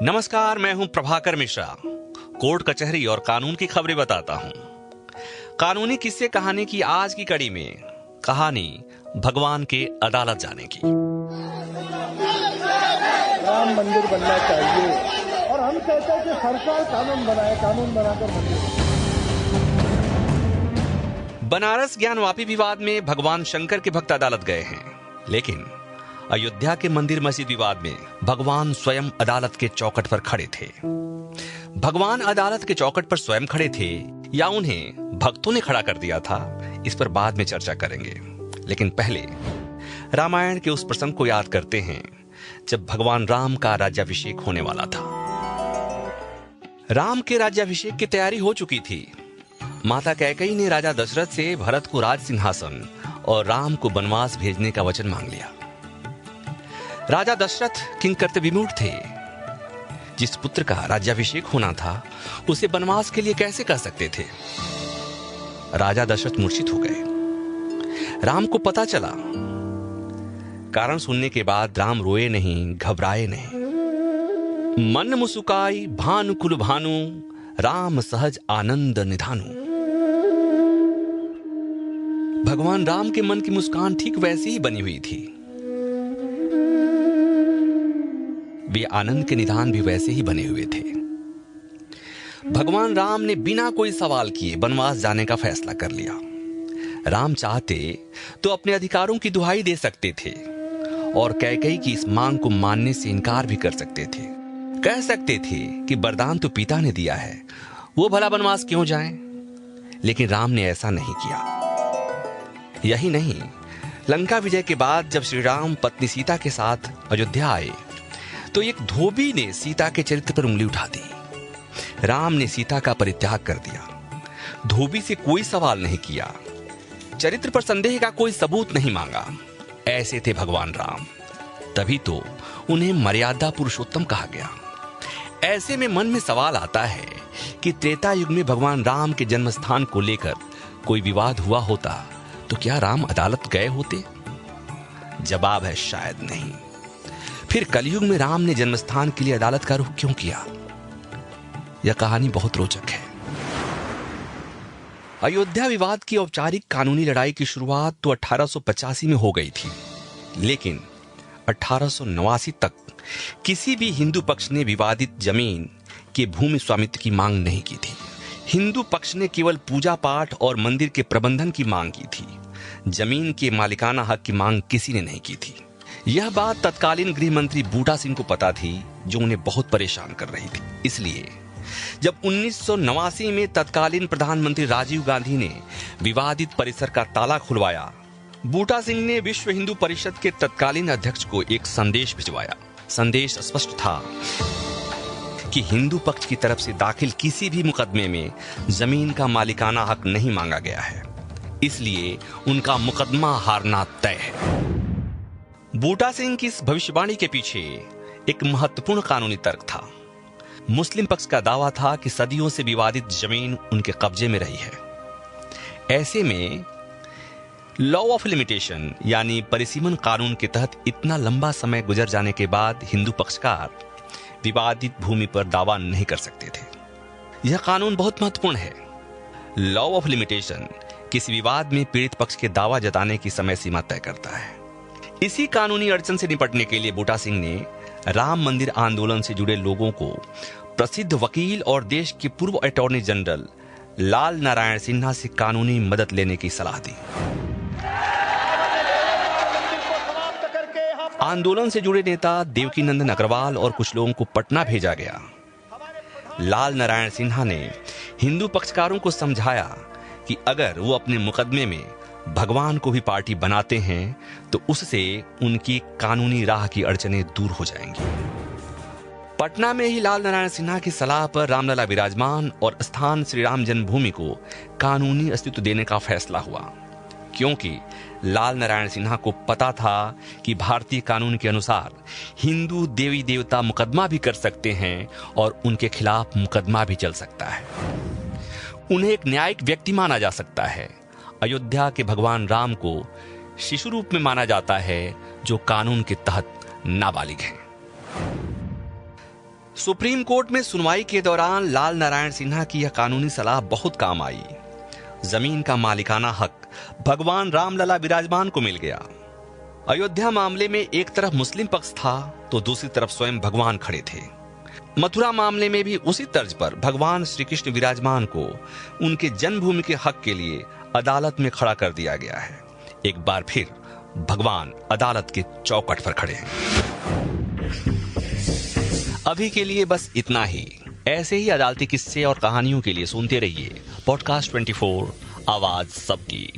नमस्कार, मैं हूं प्रभाकर मिश्रा। कोर्ट कचहरी और कानून की खबरें बताता हूं। कानूनी किस्से कहानी की आज की कड़ी में कहानी भगवान के अदालत जाने की। राम मंदिर बनना चाहिए और हम कहते हैं कि सरकार कानून बनाए, कानून बनाकर मंदिर। बनारस ज्ञानवापी विवाद में भगवान शंकर के भक्त अदालत गए हैं, लेकिन अयोध्या के मंदिर मस्जिद विवाद में भगवान स्वयं अदालत के चौखट पर खड़े थे। भगवान अदालत के चौखट पर स्वयं खड़े थे या उन्हें भक्तों ने खड़ा कर दिया था, इस पर बाद में चर्चा करेंगे। लेकिन पहले रामायण के उस प्रसंग को याद करते हैं जब भगवान राम का राज्याभिषेक होने वाला था। राम के राज्याभिषेक की तैयारी हो चुकी थी। माता कैकेयी ने राजा दशरथ से भरत को राज सिंहासन और राम को वनवास भेजने का वचन मांग लिया। राजा दशरथ किंकर्तव्य विमूढ़ थे। जिस पुत्र का राज्याभिषेक होना था उसे वनवास के लिए कैसे कह सकते थे। राजा दशरथ मूर्छित हो गए। राम को पता चला। कारण सुनने के बाद राम रोए नहीं, घबराए नहीं। मन मुसुकाई भानु कुल भानु, राम सहज आनंद निधानु। भगवान राम के मन की मुस्कान ठीक वैसी ही बनी हुई थी। वे आनंद के निधान भी वैसे ही बने हुए थे। भगवान राम ने बिना कोई सवाल किए वनवास जाने का फैसला कर लिया। राम चाहते तो अपने अधिकारों की दुहाई दे सकते थे और कैकेयी की इस मांग को मानने से इनकार भी कर सकते थे। कह सकते थे कि वरदान तो पिता ने दिया है, वो भला वनवास क्यों जाएं? लेकिन राम ने ऐसा नहीं किया। यही नहीं, लंका विजय के बाद जब श्री राम पत्नी सीता के साथ अयोध्या आए तो एक धोबी ने सीता के चरित्र पर उंगली उठा दी। राम ने सीता का परित्याग कर दिया। धोबी से कोई सवाल नहीं किया, चरित्र पर संदेह का कोई सबूत नहीं मांगा। ऐसे थे भगवान राम। तभी तो उन्हें मर्यादा पुरुषोत्तम कहा गया। ऐसे में मन में सवाल आता है कि त्रेता युग में भगवान राम के जन्म स्थान को लेकर कोई विवाद हुआ होता तो क्या राम अदालत गए होते? जवाब है शायद नहीं। फिर कलयुग में राम ने जन्मस्थान के लिए अदालत का रुख क्यों किया? यह कहानी बहुत रोचक है। अयोध्या विवाद की औपचारिक कानूनी लड़ाई की शुरुआत तो 1885 में हो गई थी, लेकिन 1889 तक किसी भी हिंदू पक्ष ने विवादित जमीन के भूमि स्वामित्व की मांग नहीं की थी। हिंदू पक्ष ने केवल पूजा पाठ और मंदिर के प्रबंधन की मांग की थी। जमीन के मालिकाना हक की मांग किसी ने नहीं की थी। यह बात तत्कालीन गृह मंत्री बूटा सिंह को पता थी, जो उन्हें बहुत परेशान कर रही थी। इसलिए जब 1989 में तत्कालीन प्रधानमंत्री राजीव गांधी ने विवादित परिसर का ताला खुलवाया, बूटा सिंह ने विश्व हिंदू परिषद के तत्कालीन अध्यक्ष को एक संदेश भिजवाया। संदेश स्पष्ट था कि हिंदू पक्ष की तरफ से दाखिल किसी भी मुकदमे में जमीन का मालिकाना हक नहीं मांगा गया है, इसलिए उनका मुकदमा हारना तय है। बूटा सिंह की इस भविष्यवाणी के पीछे एक महत्वपूर्ण कानूनी तर्क था। मुस्लिम पक्ष का दावा था कि सदियों से विवादित जमीन उनके कब्जे में रही है। ऐसे में लॉ ऑफ लिमिटेशन यानी परिसीमन कानून के तहत इतना लंबा समय गुजर जाने के बाद हिंदू पक्षकार विवादित भूमि पर दावा नहीं कर सकते थे। यह कानून बहुत महत्वपूर्ण है। लॉ ऑफ लिमिटेशन किसी विवाद में पीड़ित पक्ष के दावा जताने की समय सीमा तय करता है। इसी कानूनी अड़चन से निपटने के लिए बूटा सिंह ने राम मंदिर आंदोलन से जुड़े लोगों को प्रसिद्ध वकील और देश के पूर्व अटॉर्नी जनरल लाल नारायण सिन्हा से कानूनी मदद लेने की सलाह दी। आंदोलन से जुड़े नेता देवकीनंदन अग्रवाल और कुछ लोगों को पटना भेजा गया। लाल नारायण सिन्हा ने हिंदू पक्षकारों को समझाया कि अगर वो अपने मुकदमे में भगवान को भी पार्टी बनाते हैं तो उससे उनकी कानूनी राह की अड़चनें दूर हो जाएंगी। पटना में ही लाल नारायण सिन्हा की सलाह पर रामलला विराजमान और स्थान श्री राम जन्मभूमि को कानूनी अस्तित्व देने का फैसला हुआ, क्योंकि लाल नारायण सिन्हा को पता था कि भारतीय कानून के अनुसार हिंदू देवी देवता मुकदमा भी कर सकते हैं और उनके खिलाफ मुकदमा भी चल सकता है। उन्हें एक न्यायिक व्यक्ति माना जा सकता है। अयोध्या के भगवान राम को शिशु रूप में माना जाता है, जो कानून के तहत नाबालिग हैं। सुप्रीम कोर्ट में सुनवाई के दौरान लाल नारायण सिन्हा की यह कानूनी सलाह बहुत काम आई। जमीन का मालिकाना हक भगवान रामलला विराजमान को मिल गया। अयोध्या मामले में एक तरफ मुस्लिम पक्ष था तो दूसरी तरफ स्वयं भगवान खड़े थे। मथुरा मामले में भी उसी तर्ज पर भगवान श्री कृष्ण विराजमान को उनके जन्मभूमि के हक के लिए अदालत में खड़ा कर दिया गया है। एक बार फिर भगवान अदालत के चौखट पर खड़े हैं। अभी के लिए बस इतना ही। ऐसे ही अदालती किस्से और कहानियों के लिए सुनते रहिए पॉडकास्ट 24 आवाज सबकी।